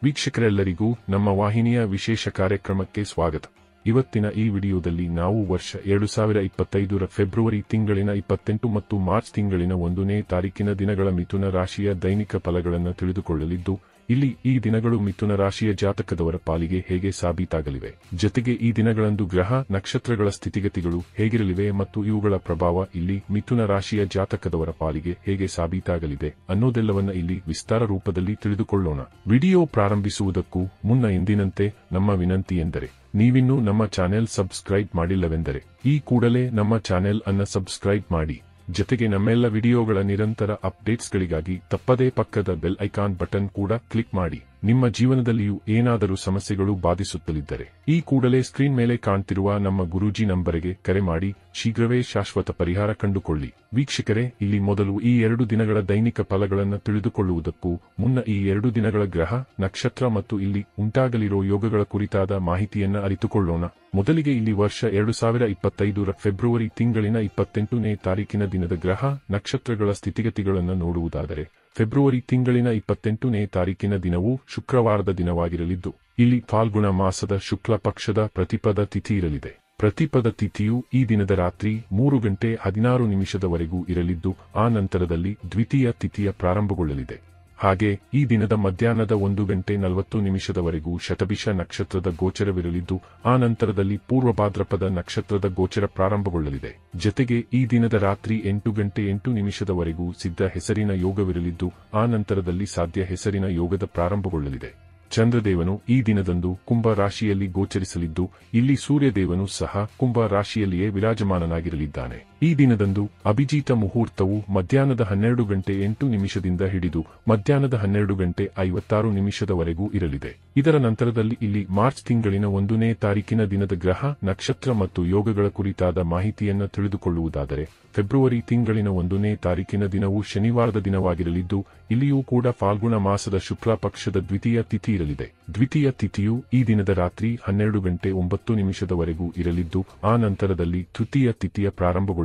ವೀಕ್ಷಕರೆಲ್ಲರಿಗೂ ನಮ್ಮ ವಾಹಿನಿಯ ವಿಶೇಷ ಕಾರ್ಯಕ್ರಮಕ್ಕೆ ಸ್ವಾಗತ. ಇವತ್ತಿನ ಈ ವಿಡಿಯೋದಲ್ಲಿ ನಾವು ವರ್ಷ 2025ರ ಫೆಬ್ರವರಿ ತಿಂಗಳಿನ 28 ಮತ್ತು ಮಾರ್ಚ್ ತಿಂಗಳಿನ 1ನೇ ತಾರೀಕಿನ ದಿನಗಳ ಮಿಥುನ ರಾಶಿಯ ದೈನಿಕ ಫಲಗಳನ್ನು ತಿಳಿದುಕೊಳ್ಳಲಿದ್ದು, ಇಲ್ಲಿ ಈ ದಿನಗಳು ಮಿಥುನ ರಾಶಿಯ ಜಾತಕದವರ ಪಾಲಿಗೆ ಹೇಗೆ ಸಾಬೀತಾಗಲಿವೆ, ಜೊತೆಗೆ ಈ ದಿನಗಳಂದು ಗ್ರಹ ನಕ್ಷತ್ರಗಳ ಸ್ಥಿತಿಗತಿಗಳು ಹೇಗಿರಲಿವೆ ಮತ್ತು ಇವುಗಳ ಪ್ರಭಾವ ಇಲ್ಲಿ ಮಿಥುನ ರಾಶಿಯ ಜಾತಕದವರ ಪಾಲಿಗೆ ಹೇಗೆ ಸಾಬೀತಾಗಲಿದೆ ಅನ್ನೋದೆಲ್ಲವನ್ನ ಇಲ್ಲಿ ವಿಸ್ತಾರ ರೂಪದಲ್ಲಿ ತಿಳಿದುಕೊಳ್ಳೋಣ. ವಿಡಿಯೋ ಪ್ರಾರಂಭಿಸುವುದಕ್ಕೂ ಮುನ್ನ ಎಂದಿನಂತೆ ನಮ್ಮ ವಿನಂತಿ ಎಂದರೆ, ನೀವಿನ್ನೂ ನಮ್ಮ ಚಾನೆಲ್ ಸಬ್ಸ್ಕ್ರೈಬ್ ಮಾಡಿಲ್ಲವೆಂದರೆ ಈ ಕೂಡಲೇ ನಮ್ಮ ಚಾನೆಲ್ ಅನ್ನು ಸಬ್ಸ್ಕ್ರೈಬ್ ಮಾಡಿ, ಜೊತೆಗೆ ನಮ್ಮೆಲ್ಲ ವಿಡಿಯೋಗಳ ನಿರಂತರ ಅಪ್ಡೇಟ್ಸ್ಗಳಿಗಾಗಿ ತಪ್ಪದೇ ಪಕ್ಕದ ಬೆಲ್ ಐಕಾನ್ ಬಟನ್ ಕೂಡ ಕ್ಲಿಕ್ ಮಾಡಿ. ನಿಮ್ಮ ಜೀವನದಲ್ಲಿಯೂ ಏನಾದರೂ ಸಮಸ್ಯೆಗಳು ಬಾಧಿಸುತ್ತಲಿದ್ದರೆ ಈ ಕೂಡಲೇ ಸ್ಕ್ರೀನ್ ಮೇಲೆ ಕಾಣ್ತಿರುವ ನಮ್ಮ ಗುರೂಜಿ ನಂಬರಿಗೆ ಕರೆ ಮಾಡಿ ಶೀಘ್ರವೇ ಶಾಶ್ವತ ಪರಿಹಾರ ಕಂಡುಕೊಳ್ಳಿ. ವೀಕ್ಷಕರೇ, ಇಲ್ಲಿ ಮೊದಲು ಈ 2 ದಿನಗಳ ದೈನಿಕ ಫಲಗಳನ್ನು ತಿಳಿದುಕೊಳ್ಳುವುದಕ್ಕೂ ಮುನ್ನ ಈ 2 ದಿನಗಳ ಗ್ರಹ ನಕ್ಷತ್ರ ಮತ್ತು ಇಲ್ಲಿ ಉಂಟಾಗಲಿರೋ ಯೋಗಗಳ ಕುರಿತಾದ ಮಾಹಿತಿಯನ್ನ ಅರಿತುಕೊಳ್ಳೋಣ. ಮೊದಲಿಗೆ ಇಲ್ಲಿ ವರ್ಷ 2025ರ ಫೆಬ್ರವರಿ ತಿಂಗಳಿನ 28ನೇ ತಾರೀಕಿನ ದಿನದ ಗ್ರಹ ನಕ್ಷತ್ರಗಳ ಸ್ಥಿತಿಗತಿಗಳನ್ನು ನೋಡುವುದಾದರೆ, ಫೆಬ್ರವರಿ ತಿಂಗಳಿನ 28ನೇ ತಾರೀಕಿನ ದಿನವು ಶುಕ್ರವಾರದ ದಿನವಾಗಿರಲಿದ್ದು, ಇಲ್ಲಿ ಫಾಲ್ಗುಣ ಮಾಸದ ಶುಕ್ಲ ಪಕ್ಷದ ಪ್ರತಿಪದ ತಿಥಿ ಇರಲಿದೆ. ಪ್ರತಿಪದ ತಿಥಿಯು ಈ ದಿನದ ರಾತ್ರಿ 3:16 ಇರಲಿದ್ದು, ಆ ನಂತರದಲ್ಲಿ ದ್ವಿತೀಯ ತಿಥಿಯ ಪ್ರಾರಂಭಗೊಳ್ಳಲಿದೆ. ಹಾಗೆ ಈ ದಿನದ ಮಧ್ಯಾಹ್ನದ 1:40 ಶತಭಿಷ ನಕ್ಷತ್ರದ ಗೋಚರವಿರಲಿದ್ದು, ಆ ನಂತರದಲ್ಲಿ ಪೂರ್ವ ಭಾದ್ರಪದ ನಕ್ಷತ್ರದ ಗೋಚರ ಪ್ರಾರಂಭಗೊಳ್ಳಲಿದೆ. ಜೊತೆಗೆ ಈ ದಿನದ ರಾತ್ರಿ 8:08 ಸಿದ್ಧ ಹೆಸರಿನ ಯೋಗವಿರಲಿದ್ದು, ಆ ನಂತರದಲ್ಲಿ ಸಾಧ್ಯ ಹೆಸರಿನ ಯೋಗದ ಪ್ರಾರಂಭಗೊಳ್ಳಲಿದೆ. ಚಂದ್ರದೇವನು ಈ ದಿನದಂದು ಕುಂಭ ರಾಶಿಯಲ್ಲಿ ಗೋಚರಿಸಲಿದ್ದು, ಇಲ್ಲಿ ಸೂರ್ಯದೇವನು ಸಹ ಕುಂಭ ರಾಶಿಯಲ್ಲಿಯೇ ವಿರಾಜಮಾನನಾಗಿರಲಿದ್ದಾನೆ. ಈ ದಿನದಂದು ಅಭಿಜಿತ ಮುಹೂರ್ತವು ಮಧ್ಯಾಹ್ನದ 12:08 ಹಿಡಿದು ಮಧ್ಯಾಹ್ನದ 12:56 ಇರಲಿದೆ. ಇದರ ನಂತರದಲ್ಲಿ ಇಲ್ಲಿ ಮಾರ್ಚ್ ತಿಂಗಳಿನ 1ನೇ ತಾರೀಕಿನ ದಿನದ ಗ್ರಹ ನಕ್ಷತ್ರ ಮತ್ತು ಯೋಗಗಳ ಕುರಿತಾದ ಮಾಹಿತಿಯನ್ನು ತಿಳಿದುಕೊಳ್ಳುವುದಾದರೆ, ಫೆಬ್ರವರಿ ತಿಂಗಳಿನ 1ನೇ ತಾರೀಕಿನ ದಿನವು ಶನಿವಾರದ ದಿನವಾಗಿರಲಿದ್ದು, ಇಲ್ಲಿಯೂ ಕೂಡ ಫಾಲ್ಗುಣ ಮಾಸದ ಶುಕ್ಲ ಪಕ್ಷದ ದ್ವಿತೀಯ ತಿಥಿ ಇರಲಿದೆ. ದ್ವಿತೀಯ ತಿಥಿಯು ಈ ದಿನದ ರಾತ್ರಿ 12:09 ಇರಲಿದ್ದು, ಆ ನಂತರದಲ್ಲಿ ತೃತೀಯ ತಿಥಿಯ ಪ್ರಾರಂಭಗೊಳ್ಳಲಿದೆ.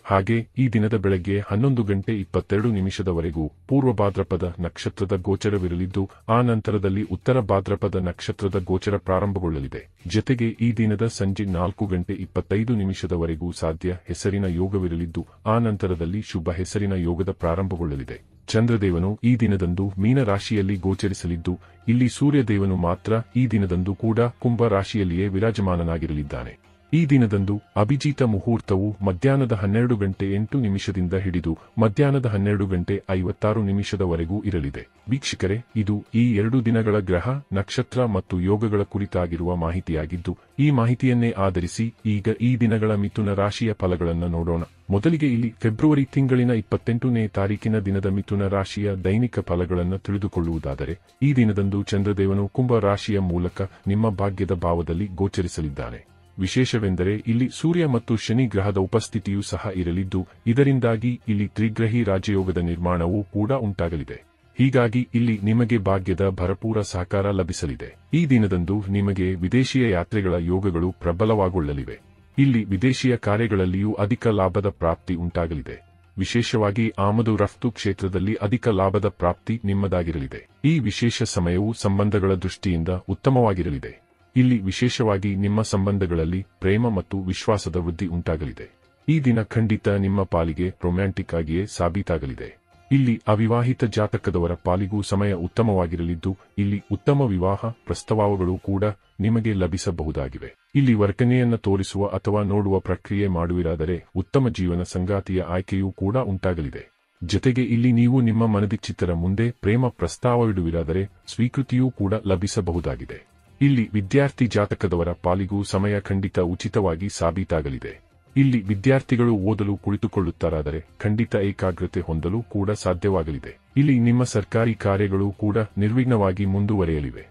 ಹಾಗೆ ಈ ದಿನದ ಬೆಳಗ್ಗೆ 11:22 ಪೂರ್ವ ಭಾದ್ರಪದ ನಕ್ಷತ್ರದ ಗೋಚರವಿರಲಿದ್ದು, ಆ ನಂತರದಲ್ಲಿ ಉತ್ತರ ಭಾದ್ರಪದ ನಕ್ಷತ್ರದ ಗೋಚರ ಪ್ರಾರಂಭಗೊಳ್ಳಲಿದೆ. ಜೊತೆಗೆ ಈ ದಿನದ ಸಂಜೆ 4:25 ಸಾಧ್ಯ ಹೆಸರಿನ ಯೋಗವಿರಲಿದ್ದು, ಆ ನಂತರದಲ್ಲಿ ಶುಭ ಹೆಸರಿನ ಯೋಗದ ಪ್ರಾರಂಭಗೊಳ್ಳಲಿದೆ. ಚಂದ್ರದೇವನು ಈ ದಿನದಂದು ಮೀನ ರಾಶಿಯಲ್ಲಿ ಗೋಚರಿಸಲಿದ್ದು, ಇಲ್ಲಿ ಸೂರ್ಯದೇವನು ಮಾತ್ರ ಈ ದಿನದಂದು ಕೂಡ ಕುಂಭ ರಾಶಿಯಲ್ಲಿಯೇ ವಿರಾಜಮಾನನಾಗಿರಲಿದ್ದಾನೆ. ಈ ದಿನದಂದು ಅಭಿಜಿತ ಮುಹೂರ್ತವು ಮಧ್ಯಾಹ್ನದ 12:08 ಹಿಡಿದು ಮಧ್ಯಾಹ್ನದ 12:56 ಇರಲಿದೆ. ವೀಕ್ಷಕರೇ, ಇದು ಈ 2 ದಿನಗಳ ಗ್ರಹ ನಕ್ಷತ್ರ ಮತ್ತು ಯೋಗಗಳ ಕುರಿತಾಗಿರುವ ಮಾಹಿತಿಯಾಗಿದ್ದು, ಈ ಮಾಹಿತಿಯನ್ನೇ ಆಧರಿಸಿ ಈಗ ಈ ದಿನಗಳ ಮಿಥುನ ರಾಶಿಯ ಫಲಗಳನ್ನು ನೋಡೋಣ. ಮೊದಲಿಗೆ ಇಲ್ಲಿ ಫೆಬ್ರವರಿ ತಿಂಗಳಿನ 28ನೇ ತಾರೀಕಿನ ದಿನದ ಮಿಥುನ ರಾಶಿಯ ದೈನಿಕ ಫಲಗಳನ್ನು ತಿಳಿದುಕೊಳ್ಳುವುದಾದರೆ, ಈ ದಿನದಂದು ಚಂದ್ರದೇವನು ಕುಂಭ ರಾಶಿಯ ಮೂಲಕ ನಿಮ್ಮ ಭಾಗ್ಯದ ಭಾವದಲ್ಲಿ ಗೋಚರಿಸಲಿದ್ದಾನೆ. ವಿಶೇಷವೆಂದರೆ ಇಲ್ಲಿ ಸೂರ್ಯ ಮತ್ತು ಶನಿ ಗ್ರಹದ ಉಪಸ್ಥಿತಿಯೂ ಸಹ ಇರಲಿದ್ದು, ಇದರಿಂದಾಗಿ ಇಲ್ಲಿ ತ್ರಿಗ್ರಹಿ ರಾಜಯೋಗದ ನಿರ್ಮಾಣವೂ ಕೂಡ ಉಂಟಾಗಲಿದೆ. ಹೀಗಾಗಿ ಇಲ್ಲಿ ನಿಮಗೆ ಭಾಗ್ಯದ ಭರಪೂರ ಸಹಕಾರ ಲಭಿಸಲಿದೆ. ಈ ದಿನದಂದು ನಿಮಗೆ ವಿದೇಶೀಯ ಯಾತ್ರೆಗಳ ಯೋಗಗಳು ಪ್ರಬಲವಾಗೊಳ್ಳಲಿವೆ. ಇಲ್ಲಿ ವಿದೇಶೀಯ ಕಾರ್ಯಗಳಲ್ಲಿಯೂ ಅಧಿಕ ಲಾಭದ ಪ್ರಾಪ್ತಿ ಉಂಟಾಗಲಿದೆ. ವಿಶೇಷವಾಗಿ ಆಮದು ರಫ್ತು ಕ್ಷೇತ್ರದಲ್ಲಿ ಅಧಿಕ ಲಾಭದ ಪ್ರಾಪ್ತಿ ನಿಮ್ಮದಾಗಿರಲಿದೆ. ಈ ವಿಶೇಷ ಸಮಯವು ಸಂಬಂಧಗಳ ದೃಷ್ಟಿಯಿಂದ ಉತ್ತಮವಾಗಿರಲಿದೆ. ಇಲ್ಲಿ ವಿಶೇಷವಾಗಿ ನಿಮ್ಮ ಸಂಬಂಧಗಳಲ್ಲಿ ಪ್ರೇಮ ಮತ್ತು ವಿಶ್ವಾಸದ ವೃದ್ಧಿ ಉಂಟಾಗಲಿದೆ. ಈ ದಿನ ಖಂಡಿತ ನಿಮ್ಮ ಪಾಲಿಗೆ ರೊಮ್ಯಾಂಟಿಕ್ ಆಗಿಯೇ ಸಾಬೀತಾಗಲಿದೆ. ಇಲ್ಲಿ ಅವಿವಾಹಿತ ಜಾತಕದವರ ಪಾಲಿಗೂ ಸಮಯ ಉತ್ತಮವಾಗಿರಲಿದ್ದು, ಇಲ್ಲಿ ಉತ್ತಮ ವಿವಾಹ ಪ್ರಸ್ತಾವಗಳು ಕೂಡ ನಿಮಗೆ ಲಭಿಸಬಹುದಾಗಿವೆ. ಇಲ್ಲಿ ವರ್ತನೆಯನ್ನ ತೋರಿಸುವ ಅಥವಾ ನೋಡುವ ಪ್ರಕ್ರಿಯೆ ಮಾಡುವಿರಾದರೆ ಉತ್ತಮ ಜೀವನ ಸಂಗಾತಿಯ ಆಯ್ಕೆಯೂ ಕೂಡ ಉಂಟಾಗಲಿದೆ. ಜೊತೆಗೆ ಇಲ್ಲಿ ನೀವು ನಿಮ್ಮ ಮನದಿಚ್ಛಿತರ ಮುಂದೆ ಪ್ರೇಮ ಪ್ರಸ್ತಾವವಿಡುವಿರಾದರೆ ಸ್ವೀಕೃತಿಯೂ ಕೂಡ ಲಭಿಸಬಹುದಾಗಿದೆ. ಇಲ್ಲಿ ವಿದ್ಯಾರ್ಥಿ ಜಾತಕದವರ ಪಾಲಿಗೂ ಸಮಯ ಖಂಡಿತ ಉಚಿತವಾಗಿ ಸಾಬೀತಾಗಲಿದೆ. ಇಲ್ಲಿ ವಿದ್ಯಾರ್ಥಿಗಳು ಓದಲು ಕುಳಿತುಕೊಳ್ಳುತ್ತಾರಾದರೆ ಖಂಡಿತ ಏಕಾಗ್ರತೆ ಹೊಂದಲು ಕೂಡ ಸಾಧ್ಯವಾಗಲಿದೆ. ಇಲ್ಲಿ ನಿಮ್ಮ ಸರ್ಕಾರಿ ಕಾರ್ಯಗಳು ಕೂಡ ನಿರ್ವಿಘ್ನವಾಗಿ ಮುಂದುವರೆಯಲಿವೆ.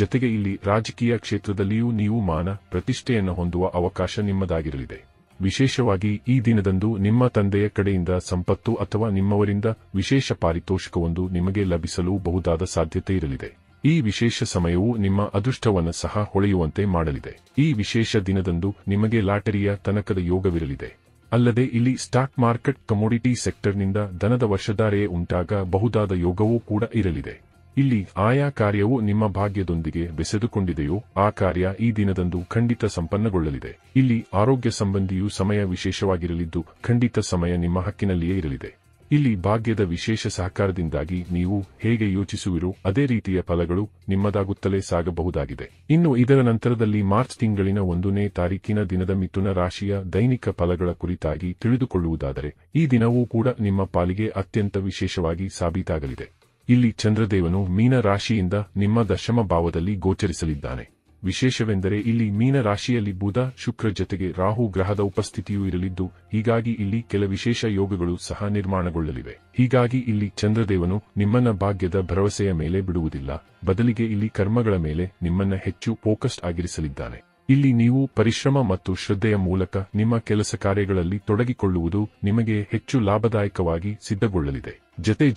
ಜೊತೆಗೆ ಇಲ್ಲಿ ರಾಜಕೀಯ ಕ್ಷೇತ್ರದಲ್ಲಿಯೂ ನೀವು ಮಾನ ಪ್ರತಿಷ್ಠೆಯನ್ನು ಹೊಂದುವ ಅವಕಾಶ ನಿಮ್ಮದಾಗಿರಲಿದೆ. ವಿಶೇಷವಾಗಿ ಈ ದಿನದಂದು ನಿಮ್ಮ ತಂದೆಯ ಕಡೆಯಿಂದ ಸಂಪತ್ತು ಅಥವಾ ನಿಮ್ಮವರಿಂದ ವಿಶೇಷ ಪಾರಿತೋಷಿಕವೊಂದು ನಿಮಗೆ ಲಭಿಸಲು ಬಹುದಾದ ಸಾಧ್ಯತೆ ಇರಲಿದೆ. ಈ ವಿಶೇಷ ಸಮಯವು ನಿಮ್ಮ ಅದೃಷ್ಟವನ್ನು ಸಹ ಹೊಳೆಯುವಂತೆ ಮಾಡಲಿದೆ. ಈ ವಿಶೇಷ ದಿನದಂದು ನಿಮಗೆ ಲಾಟರಿಯ ತನಕದ ಯೋಗವಿರಲಿದೆ. ಅಲ್ಲದೆ ಇಲ್ಲಿ ಸ್ಟಾಕ್ ಮಾರ್ಕೆಟ್ ಕಮೋಡಿಟಿ ಸೆಕ್ಟರ್ನಿಂದ ಧನದ ವರ್ಷಧಾರೆಯೇ ಉಂಟಾಗ ಬಹುದಾದ ಯೋಗವೂ ಕೂಡ ಇರಲಿದೆ. ಇಲ್ಲಿ ಆಯಾ ಕಾರ್ಯವು ನಿಮ್ಮ ಭಾಗ್ಯದೊಂದಿಗೆ ಬೆಸೆದುಕೊಂಡಿದೆಯೋ ಆ ಕಾರ್ಯ ಈ ದಿನದಂದು ಖಂಡಿತ ಸಂಪನ್ನಗೊಳ್ಳಲಿದೆ. ಇಲ್ಲಿ ಆರೋಗ್ಯ ಸಂಬಂಧಿಯೂ ಸಮಯ ವಿಶೇಷವಾಗಿರಲಿದ್ದು ಖಂಡಿತ ಸಮಯ ನಿಮ್ಮ ಹಕ್ಕಿನಲ್ಲಿಯೇ ಇರಲಿದೆ. ಇಲ್ಲಿ ಭಾಗ್ಯದ ವಿಶೇಷ ಸಹಕಾರದಿಂದಾಗಿ ನೀವು ಹೇಗೆ ಯೋಚಿಸುವಿರೋ ಅದೇ ರೀತಿಯ ಫಲಗಳು ನಿಮ್ಮದಾಗುತ್ತಲೇ ಸಾಗಬಹುದಾಗಿದೆ. ಇನ್ನು ಇದರ ನಂತರದಲ್ಲಿ ಮಾರ್ಚ್ ತಿಂಗಳಿನ 1ನೇ ತಾರೀಕಿನ ದಿನದ ಮಿಥುನ ರಾಶಿಯ ದೈನಿಕ ಫಲಗಳ ಕುರಿತಾಗಿ ತಿಳಿದುಕೊಳ್ಳುವುದಾದರೆ, ಈ ದಿನವೂ ಕೂಡ ನಿಮ್ಮ ಪಾಲಿಗೆ ಅತ್ಯಂತ ವಿಶೇಷವಾಗಿ ಸಾಬೀತಾಗಲಿದೆ. ಇಲ್ಲಿ ಚಂದ್ರದೇವನು ಮೀನ ರಾಶಿಯಿಂದ ನಿಮ್ಮ ದಶಮ ಭಾವದಲ್ಲಿ ಗೋಚರಿಸಲಿದ್ದಾನೆ. ವಿಶೇಷವೆಂದರೆ ಇಲ್ಲಿ ಮೀನ ರಾಶಿಯಲ್ಲಿ ಬುಧ, ಶುಕ್ರ ಜೊತೆಗೆ ರಾಹು ಗ್ರಹದ ಉಪಸ್ಥಿತಿಯೂ ಇರಲಿದ್ದು, ಹೀಗಾಗಿ ಇಲ್ಲಿ ಕೆಲ ವಿಶೇಷ ಯೋಗಗಳು ಸಹ ನಿರ್ಮಾಣಗೊಳ್ಳಲಿವೆ. ಹೀಗಾಗಿ ಇಲ್ಲಿ ಚಂದ್ರದೇವನು ನಿಮ್ಮನ್ನ ಭಾಗ್ಯದ ಭರವಸೆಯ ಮೇಲೆ ಬಿಡುವುದಿಲ್ಲ, ಬದಲಿಗೆ ಇಲ್ಲಿ ಕರ್ಮಗಳ ಮೇಲೆ ನಿಮ್ಮನ್ನ ಹೆಚ್ಚು ಫೋಕಸ್ಡ್ ಆಗಿರಿಸಲಿದ್ದಾನೆ. ಇಲ್ಲಿ ನೀವು ಪರಿಶ್ರಮ ಮತ್ತು ಶ್ರದ್ಧೆಯ ಮೂಲಕ ನಿಮ್ಮ ಕೆಲಸ ಕಾರ್ಯಗಳಲ್ಲಿ ತೊಡಗಿಕೊಳ್ಳುವುದು ನಿಮಗೆ ಹೆಚ್ಚು ಲಾಭದಾಯಕವಾಗಿ ಸಿದ್ಧಗೊಳ್ಳಲಿದೆ.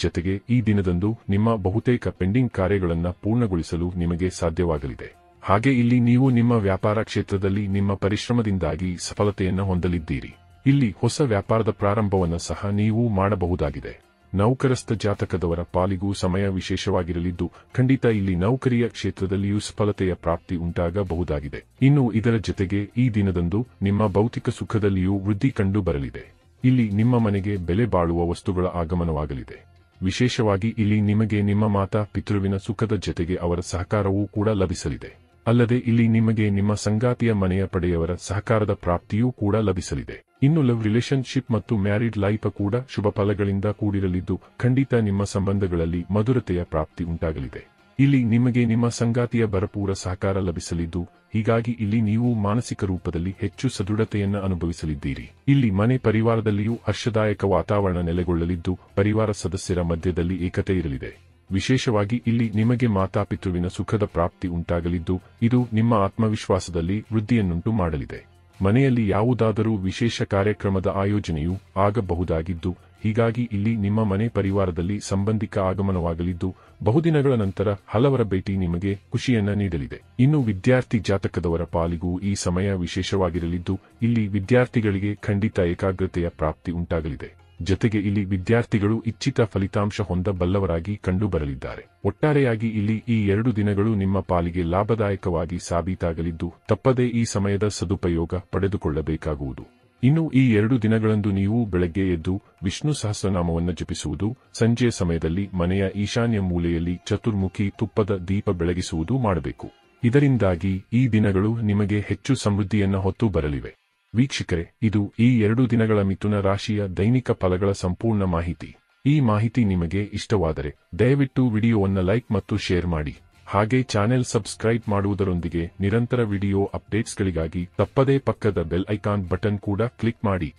ಜೊತೆಗೆ ಈ ದಿನದಂದು ನಿಮ್ಮ ಬಹುತೇಕ ಪೆಂಡಿಂಗ್ ಕಾರ್ಯಗಳನ್ನು ಪೂರ್ಣಗೊಳಿಸಲು ನಿಮಗೆ ಸಾಧ್ಯವಾಗಲಿದೆ. ಹಾಗೆ ಇಲ್ಲಿ ನೀವು ನಿಮ್ಮ ವ್ಯಾಪಾರ ಕ್ಷೇತ್ರದಲ್ಲಿ ನಿಮ್ಮ ಪರಿಶ್ರಮದಿಂದಾಗಿ ಸಫಲತೆಯನ್ನು ಹೊಂದಲಿದ್ದೀರಿ. ಇಲ್ಲಿ ಹೊಸ ವ್ಯಾಪಾರದ ಪ್ರಾರಂಭವನ್ನು ಸಹ ನೀವು ಮಾಡಬಹುದಾಗಿದೆ. ನೌಕರಸ್ಥ ಜಾತಕದವರ ಪಾಲಿಗೂ ಸಮಯ ವಿಶೇಷವಾಗಿರಲಿದ್ದು, ಖಂಡಿತ ಇಲ್ಲಿ ನೌಕರಿಯ ಕ್ಷೇತ್ರದಲ್ಲಿಯೂ ಸಫಲತೆಯ ಪ್ರಾಪ್ತಿ ಉಂಟಾಗಬಹುದಾಗಿದೆ. ಇನ್ನು ಇದರ ಜೊತೆಗೆ ಈ ದಿನದಂದು ನಿಮ್ಮ ಭೌತಿಕ ಸುಖದಲ್ಲಿಯೂ ವೃದ್ಧಿ ಕಂಡು ಬರಲಿದೆ. ಇಲ್ಲಿ ನಿಮ್ಮ ಮನೆಗೆ ಬೆಲೆ ಬಾಳುವ ವಸ್ತುಗಳ ಆಗಮನವಾಗಲಿದೆ. ವಿಶೇಷವಾಗಿ ಇಲ್ಲಿ ನಿಮಗೆ ನಿಮ್ಮ ಮಾತಾ ಪಿತೃವಿನ ಸುಖದ ಜೊತೆಗೆ ಅವರ ಸಹಕಾರವೂ ಕೂಡ ಲಭಿಸಲಿದೆ. ಅಲ್ಲದೆ ಇಲ್ಲಿ ನಿಮಗೆ ನಿಮ್ಮ ಸಂಗಾತಿಯ ಮನೆಯ ಪಡೆಯವರ ಸಹಕಾರದ ಪ್ರಾಪ್ತಿಯೂ ಕೂಡ ಲಭಿಸಲಿದೆ. ಇನ್ನು ಲವ್ ರಿಲೇಶನ್ಶಿಪ್ ಮತ್ತು ಮ್ಯಾರಿಡ್ ಲೈಫ್ ಕೂಡ ಶುಭ ಫಲಗಳಿಂದ ಕೂಡಿರಲಿದ್ದು, ಖಂಡಿತ ನಿಮ್ಮ ಸಂಬಂಧಗಳಲ್ಲಿ ಮಧುರತೆಯ ಪ್ರಾಪ್ತಿ ಉಂಟಾಗಲಿದೆ. ಇಲ್ಲಿ ನಿಮಗೆ ನಿಮ್ಮ ಸಂಗಾತಿಯ ಭರಪೂರ ಸಹಕಾರ ಲಭಿಸಲಿದ್ದು, ಹೀಗಾಗಿ ಇಲ್ಲಿ ನೀವು ಮಾನಸಿಕ ರೂಪದಲ್ಲಿ ಹೆಚ್ಚು ಸದೃಢತೆಯನ್ನು ಅನುಭವಿಸಲಿದ್ದೀರಿ. ಇಲ್ಲಿ ಮನೆ ಪರಿವಾರದಲ್ಲಿಯೂ ಹರ್ಷದಾಯಕ ವಾತಾವರಣ ನೆಲೆಗೊಳ್ಳಲಿದ್ದು, ಪರಿವಾರ ಸದಸ್ಯರ ಮಧ್ಯದಲ್ಲಿ ಏಕತೆ ಇರಲಿದೆ. ವಿಶೇಷವಾಗಿ ಇಲ್ಲಿ ನಿಮಗೆ ಮಾತಾಪಿತೃವಿನ ಸುಖದ ಪ್ರಾಪ್ತಿ ಉಂಟಾಗಲಿದ್ದು, ಇದು ನಿಮ್ಮ ಆತ್ಮವಿಶ್ವಾಸದಲ್ಲಿ ವೃದ್ಧಿಯನ್ನುಂಟು ಮಾಡಲಿದೆ. ಮನೆಯಲ್ಲಿ ಯಾವುದಾದರೂ ವಿಶೇಷ ಕಾರ್ಯಕ್ರಮದ ಆಯೋಜನೆಯೂ ಆಗಬಹುದಾಗಿದ್ದು, ಹೀಗಾಗಿ ಇಲ್ಲಿ ನಿಮ್ಮ ಮನೆ ಪರಿವಾರದಲ್ಲಿ ಸಂಬಂಧಿಕ ಆಗಮನವಾಗಲಿದ್ದು, ಬಹುದಿನಗಳ ನಂತರ ಹಲವರ ಭೇಟಿ ನಿಮಗೆ ಖುಷಿಯನ್ನ ನೀಡಲಿದೆ. ಇನ್ನು ವಿದ್ಯಾರ್ಥಿ ಜಾತಕದವರ ಪಾಲಿಗೂ ಈ ಸಮಯ ವಿಶೇಷವಾಗಿರಲಿದ್ದು, ಇಲ್ಲಿ ವಿದ್ಯಾರ್ಥಿಗಳಿಗೆ ಖಂಡಿತ ಏಕಾಗ್ರತೆಯ ಪ್ರಾಪ್ತಿ ಉಂಟಾಗಲಿದೆ. ಜೊತೆಗೆ ಇಲ್ಲಿ ವಿದ್ಯಾರ್ಥಿಗಳು ಇಚ್ಛಿತ ಫಲಿತಾಂಶ ಹೊಂದಬಲ್ಲವರಾಗಿ ಕಂಡುಬರಲಿದ್ದಾರೆ. ಒಟ್ಟಾರೆಯಾಗಿ ಇಲ್ಲಿ ಈ 2 ದಿನಗಳು ನಿಮ್ಮ ಪಾಲಿಗೆ ಲಾಭದಾಯಕವಾಗಿ ಸಾಬೀತಾಗಲಿದ್ದು, ತಪ್ಪದೇ ಈ ಸಮಯದ ಸದುಪಯೋಗ ಪಡೆದುಕೊಳ್ಳಬೇಕಾಗುವುದು. ಇನ್ನು ಈ 2 ದಿನಗಳಂದು ನೀವು ಬೆಳಗ್ಗೆ ಎದ್ದು ವಿಷ್ಣು ಸಹಸ್ರನಾಮವನ್ನು ಜಪಿಸುವುದು, ಸಂಜೆಯ ಸಮಯದಲ್ಲಿ ಮನೆಯ ಈಶಾನ್ಯ ಮೂಲೆಯಲ್ಲಿ ಚತುರ್ಮುಖಿ ತುಪ್ಪದ ದೀಪ ಬೆಳಗಿಸುವುದು ಮಾಡಬೇಕು. ಇದರಿಂದಾಗಿ ಈ ದಿನಗಳು ನಿಮಗೆ ಹೆಚ್ಚು ಸಮೃದ್ಧಿಯನ್ನು ಹೊತ್ತು ಬರಲಿವೆ. ವೀಕ್ಷಕರೇ, ಇದು ಈ 2 ದಿನಗಳ ಮಿಥುನ ರಾಶಿಯ ದೈನಿಕ ಫಲಗಳ ಸಂಪೂರ್ಣ ಮಾಹಿತಿ. ಈ ಮಾಹಿತಿ ನಿಮಗೆ ಇಷ್ಟವಾದರೆ ದಯವಿಟ್ಟು ವಿಡಿಯೋವನ್ನು ಲೈಕ್ ಮತ್ತು ಶೇರ್ ಮಾಡಿ. ಹಾಗೆ ಚಾನೆಲ್ ಸಬ್ಸ್ಕ್ರೈಬ್ ಮಾಡುವುದರೊಂದಿಗೆ ನಿರಂತರ ವಿಡಿಯೋ ಅಪ್ಡೇಟ್ಸ್ಗಳಿಗಾಗಿ ತಪ್ಪದೇ ಪಕ್ಕದ ಬೆಲ್ ಐಕಾನ್ ಬಟನ್ ಕೂಡ ಕ್ಲಿಕ್ ಮಾಡಿ.